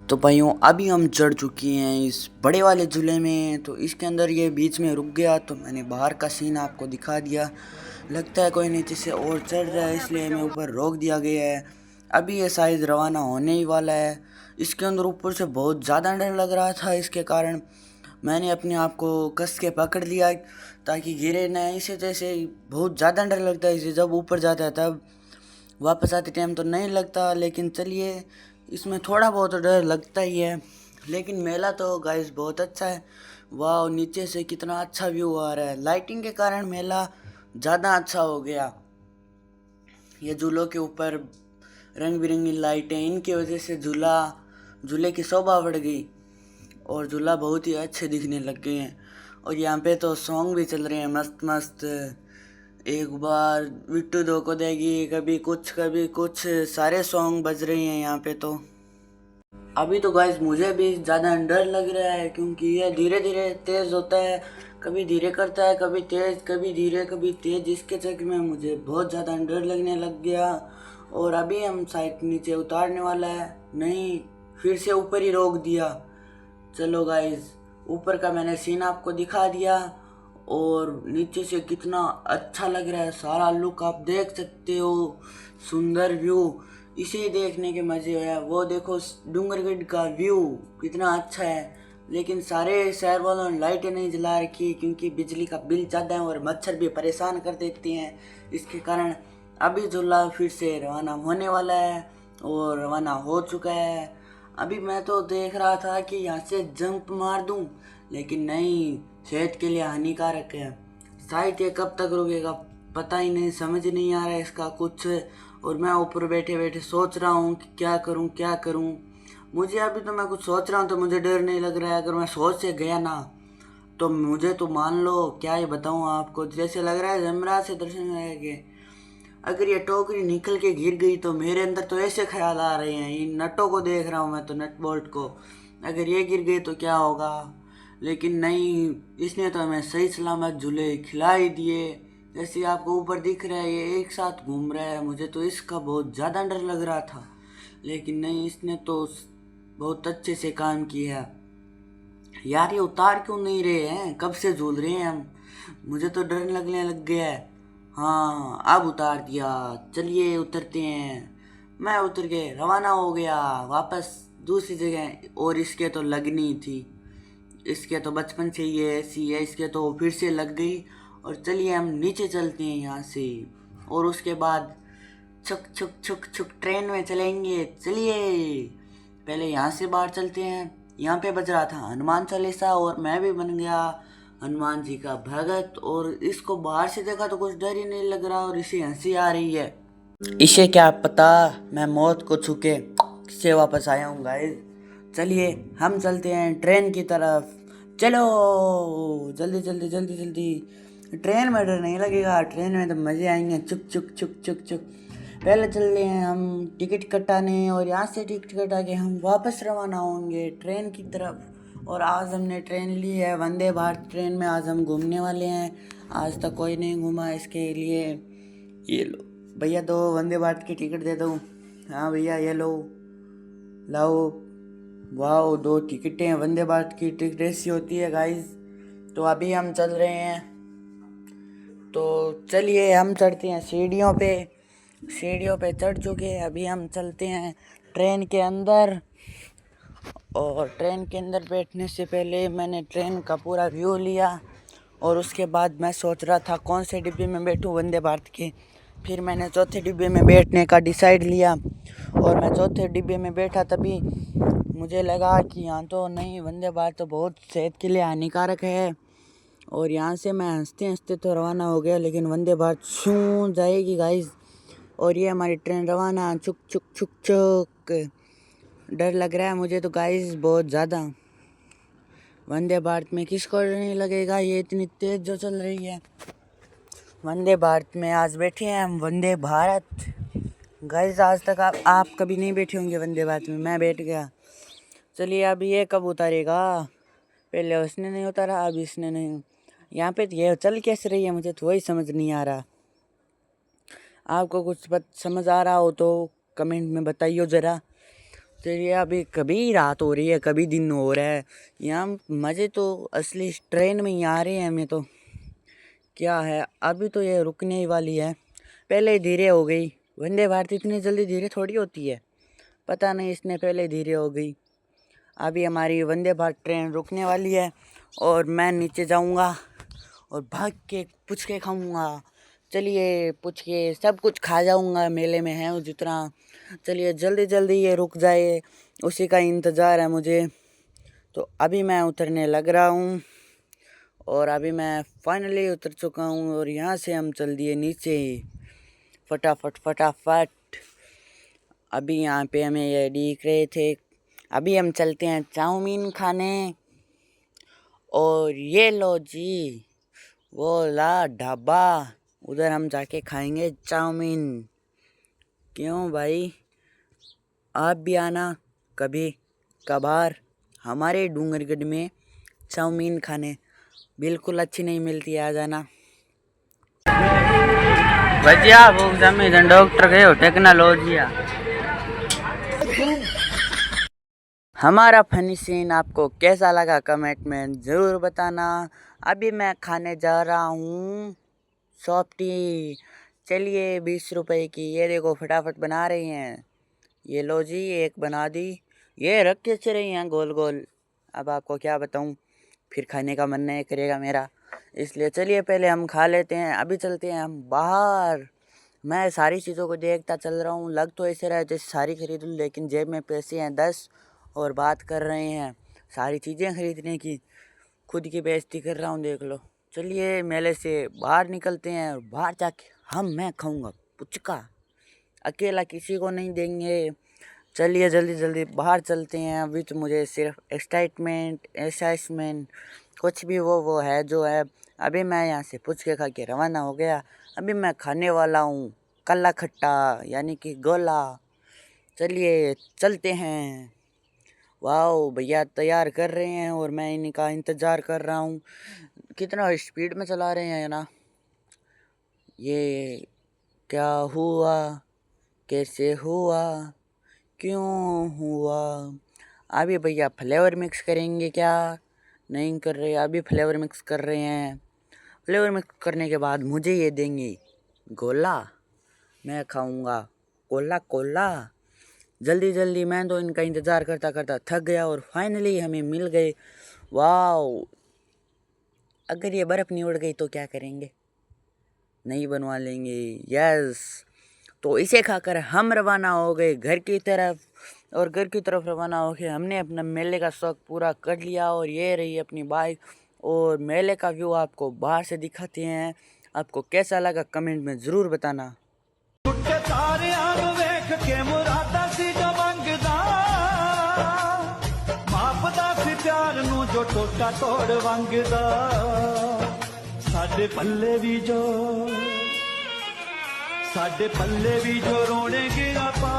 तो भाइयों अभी हम चढ़ चुके हैं इस बड़े वाले झूले में। तो इसके अंदर ये बीच में रुक गया तो मैंने बाहर का सीन आपको दिखा दिया। लगता है कोई नीचे से और चढ़ रहा है इसलिए हमें ऊपर रोक दिया गया है। अभी ये शायद रवाना होने ही वाला है। इसके अंदर ऊपर से बहुत ज़्यादा डर लग रहा था, इसके कारण मैंने अपने आप को कस के पकड़ लिया ताकि गिरे ना। इसे जैसे बहुत ज़्यादा डर लगता है इसे जब ऊपर जाता है, तब वापस आते टाइम तो नहीं लगता। लेकिन चलिए, इसमें थोड़ा बहुत डर लगता ही है। लेकिन मेला तो गाइस बहुत अच्छा है। वाह, नीचे से कितना अच्छा व्यू आ रहा है। लाइटिंग के कारण मेला ज़्यादा अच्छा हो गया। ये झूलों के ऊपर रंग बिरंगी लाइटें, इनकी वजह से झूले की शोभा बढ़ गई और झूला बहुत ही अच्छे दिखने लग गए हैं। और यहाँ पे तो सॉन्ग भी चल रहे हैं मस्त मस्त। एक बार बिट्टू दो को देगी, कभी कुछ सारे सॉन्ग बज रहे हैं यहाँ पे। तो अभी तो गाइस मुझे भी ज़्यादा डर लग रहा है क्योंकि ये धीरे धीरे तेज़ होता है। कभी धीरे करता है, कभी तेज़, कभी धीरे, कभी तेज़। इसके चक्कर में मुझे बहुत ज़्यादा डर लगने लग गया। और अभी हम शायद नीचे उतारने वाला है, नहीं फिर से ऊपर ही रोक दिया। चलो गाइस, ऊपर का मैंने सीन आपको दिखा दिया और नीचे से कितना अच्छा लग रहा है। सारा लुक आप देख सकते हो, सुंदर व्यू। इसे देखने के मज़े है। वो देखो डूंगरगढ़ का व्यू कितना अच्छा है। लेकिन सारे शहर वालों ने लाइटें नहीं जला रखी क्योंकि बिजली का बिल ज़्यादा है और मच्छर भी परेशान कर देते हैं। इसके कारण अभी झूला फिर से रवाना होने वाला है और रवाना हो चुका है। अभी मैं तो देख रहा था कि यहाँ से जंप मार दूं, लेकिन नहीं, सेहत के लिए हानिकारक है। शायद ये कब तक रुकेगा पता ही नहीं, समझ नहीं आ रहा है इसका कुछ। और मैं ऊपर बैठे बैठे सोच रहा हूँ कि क्या करूँ क्या करूँ। मुझे अभी तो मैं कुछ सोच रहा हूँ तो मुझे डर नहीं लग रहा है। अगर मैं सोच से गया ना तो मुझे तो मान लो क्या ही बताऊँ आपको, जैसे लग रहा है जमराज से दर्शन करेंगे। अगर ये टोकरी निकल के गिर गई तो मेरे अंदर तो ऐसे ख्याल आ रहे हैं, इन नटों को देख रहा हूँ मैं तो, नट बोल्ट को। अगर ये गिर गई तो क्या होगा। लेकिन नहीं, इसने तो हमें सही सलामत झूले खिला ही दिए। जैसे आपको ऊपर दिख रहा है ये एक साथ घूम रहा है। मुझे तो इसका बहुत ज़्यादा डर लग रहा था, लेकिन नहीं, इसने तो बहुत अच्छे से काम किया। यार ये उतार क्यों नहीं रहे हैं, कब से झूल रहे हैं हम। मुझे तो डर लगने लग गया है। हाँ, अब उतार दिया। चलिए उतरते हैं। मैं उतर के रवाना हो गया वापस दूसरी जगह। और इसके तो लगनी थी, इसके तो बचपन से ये ऐसी है, इसके तो फिर से लग गई। और चलिए हम नीचे चलते हैं यहाँ से। और उसके बाद छुक छुक छुक छुक ट्रेन में चलेंगे। चलिए पहले यहाँ से बाहर चलते हैं। यहाँ पे बज रहा था हनुमान चालीसा और मैं भी बन गया हनुमान जी का भगत। और इसको बाहर से देखा तो कुछ डर ही नहीं लग रहा और इसे हंसी आ रही है। इसे क्या पता मैं मौत को छू के किससे वापस आया हूँ गाइस। चलिए हम चलते हैं ट्रेन की तरफ। चलो जल्दी जल्दी जल्दी जल्दी। ट्रेन में डर नहीं लगेगा, ट्रेन में तो मज़े आएंगे। चुक चुक चुक चुक चुक। पहले चल रहे हैं हम टिकट कटाने और यहाँ से टिकट कटा के हम वापस रवाना होंगे ट्रेन की तरफ। और आज हमने ट्रेन ली है वंदे भारत ट्रेन में। आज हम घूमने वाले हैं, आज तक कोई नहीं घूमा, इसके लिए ये लो भैया, दो वंदे भारत की टिकट दे दो। हाँ भैया ये लो, लाओ। वाह, दो टिकटें वंदे भारत की टिकट ऐसी होती है गाइस। तो अभी हम चल रहे हैं, तो चलिए हम चढ़ते हैं सीढ़ियों पे। सीढ़ियों पे चढ़ चुके हैं, अभी हम चलते हैं ट्रेन के अंदर। और ट्रेन के अंदर बैठने से पहले मैंने ट्रेन का पूरा व्यू लिया और उसके बाद मैं सोच रहा था कौन से डिब्बे में बैठूं वंदे भारत के। फिर मैंने चौथे डिब्बे में बैठने का डिसाइड लिया और मैं चौथे डिब्बे में बैठा। तभी मुझे लगा कि यहाँ तो नहीं, वंदे भारत तो बहुत सेहत के लिए हानिकारक है। और यहाँ से मैं हंसते हंसते तो रवाना हो गया, लेकिन वंदे भारत छू जाएगी गाइस। और ये हमारी ट्रेन रवाना, चुक चुक चुक चुक। डर लग रहा है मुझे तो गाइस बहुत ज़्यादा। वंदे भारत में किसको डर नहीं लगेगा, ये इतनी तेज़ जो चल रही है। वंदे भारत में आज बैठे हैं हम, वंदे भारत गाइस। आज तक आप कभी नहीं बैठे होंगे वंदे भारत में, मैं बैठ गया। चलिए अब ये कब उतारेगा, पहले उसने नहीं उतारा अब इसने नहीं। यहाँ पे ये चल कैसे रही है मुझे तो वही समझ नहीं आ रहा। आपको कुछ समझ आ रहा हो तो कमेंट में बताइए ज़रा। चलिए अभी कभी रात हो रही है कभी दिन हो रहा है, यहाँ मज़े तो असली इस ट्रेन में ही आ रहे हैं हमें तो। क्या है अभी तो ये रुकने ही वाली है, पहले ही धीरे हो गई। वंदे भारत इतनी जल्दी धीरे थोड़ी होती है, पता नहीं इसने पहले धीरे हो गई। अभी हमारी वंदे भारत ट्रेन रुकने वाली है और मैं नीचे जाऊंगा और भाग के पुचके खाऊंगा। चलिए पुचके सब कुछ खा जाऊंगा, मेले में है जितना। चलिए जल्दी जल्दी ये रुक जाए, उसी का इंतज़ार है मुझे। तो अभी मैं उतरने लग रहा हूँ और अभी मैं फाइनली उतर चुका हूँ और यहाँ से हम चल दिए नीचे फटाफट फटाफट। अभी यहाँ पे हमें ये दिख रहे थे। अभी हम चलते हैं चाउमीन खाने। और ये लो जी वो ला ढाबा, उधर हम जाके खाएंगे चाउमीन। क्यों भाई, आप भी आना कभी कभार हमारे डूंगरगढ़ में चाउमीन खाने, बिल्कुल अच्छी नहीं मिलती, आ जाना। भजिया वो डॉक्टर गए हो टेक्नोलॉजिया। हमारा फनी सीन आपको कैसा लगा कमेंट में ज़रूर बताना। अभी मैं खाने जा रहा हूँ सॉफ्टी। चलिए 20 रुपए की, ये देखो फटाफट बना रही हैं। ये लो जी एक बना दी, ये रख के चल रही हैं गोल गोल। अब आपको क्या बताऊँ, फिर खाने का मन नहीं करेगा मेरा, इसलिए चलिए पहले हम खा लेते हैं। अभी चलते हैं हम बाहर। मैं सारी चीज़ों को देखता चल रहा हूँ, लग तो ऐसे रहा है जैसे सारी खरीद लूँ, लेकिन जेब में पैसे हैं 10 और बात कर रहे हैं सारी चीज़ें खरीदने की। खुद की बेइज्जती कर रहा हूँ देख लो। चलिए मेले से बाहर निकलते हैं और बाहर जाके मैं खाऊंगा पुचका, अकेला किसी को नहीं देंगे। चलिए जल्दी जल्दी बाहर चलते हैं। अभी तो मुझे सिर्फ एक्साइटमेंट कुछ भी वो है जो है। अभी मैं यहाँ से पुचके खा के रवाना हो गया। अभी मैं खाने वाला हूँ कल्ला खट्टा यानी कि गोला। चलिए चलते हैं। वाह भैया तैयार कर रहे हैं और मैं इनका इंतज़ार कर रहा हूँ। कितना स्पीड में चला रहे हैं ना। ये क्या हुआ, कैसे हुआ, क्यों हुआ। अभी भैया फ्लेवर मिक्स करेंगे क्या, नहीं कर रहे, अभी फ्लेवर मिक्स कर रहे हैं। फ्लेवर मिक्स करने के बाद मुझे ये देंगे गोला, मैं खाऊंगा कोला कोला। जल्दी जल्दी मैं तो इनका इंतज़ार करता करता थक गया और फाइनली हमें मिल गए। वाह, अगर ये बर्फ़ नहीं उड़ गई तो क्या करेंगे, नहीं बनवा लेंगे। यस, तो इसे खाकर हम रवाना हो गए घर की तरफ। और घर की तरफ रवाना हो गए, हमने अपना मेले का शौक़ पूरा कर लिया। और ये रही अपनी बाइक और मेले का व्यू आपको बाहर से दिखाते हैं। आपको कैसा लगा कमेंट में ज़रूर बताना। जो टोटा तोड़ वंगदा साडे पल्ले भी जो रोने गिरा पा।